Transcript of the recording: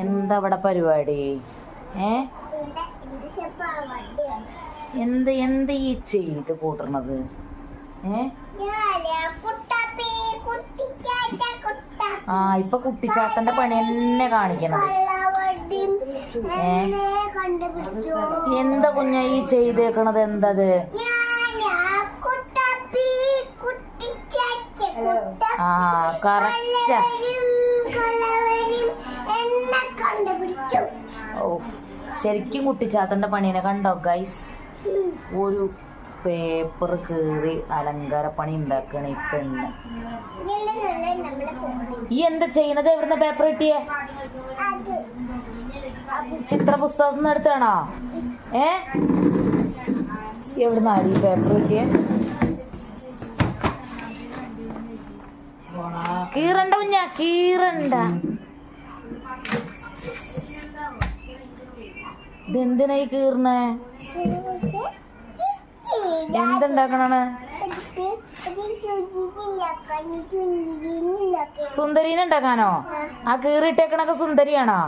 എന്താ ഇവിടെ പരിപാടി? എന്ത് എന്ത് ഈ ചെയ്ത് കൂട്ടണത്? ഇപ്പൊ കുട്ടിച്ചാത്തന്റെ പണി തന്നെ കാണിക്കണത്. എന്താ കുഞ്ഞ ഈ ചെയ്തേക്കണത്? എന്തത്? കറക്റ്റാ. ശരിക്കും കുട്ടിച്ചാത്തന്റെ പണീനെ കണ്ടോ ഗൈസ്? ഒരു പേപ്പർ കീറി അലങ്കാര പണി ഉണ്ടാക്കണ ഈ പെണ്ണ്. ഈ എന്താ ചെയ്യണത്? എവിടുന്ന പേപ്പർ കിട്ടിയേ? ചിത്ര പുസ്തകം എടുത്താണോ? എവിടുന്നാണ് ഈ പേപ്പർ കിട്ടിയേ? കീറണ്ട കുഞ്ഞ, കീറണ്ട. ഇതെന്തിനായി കീറണേ? എന്തുണ്ടാക്കണാണ്? സുന്ദരീനെ ഉണ്ടാക്കാനോ? ആ കീറിയിട്ടേക്കണൊക്കെ സുന്ദരിയാണോ?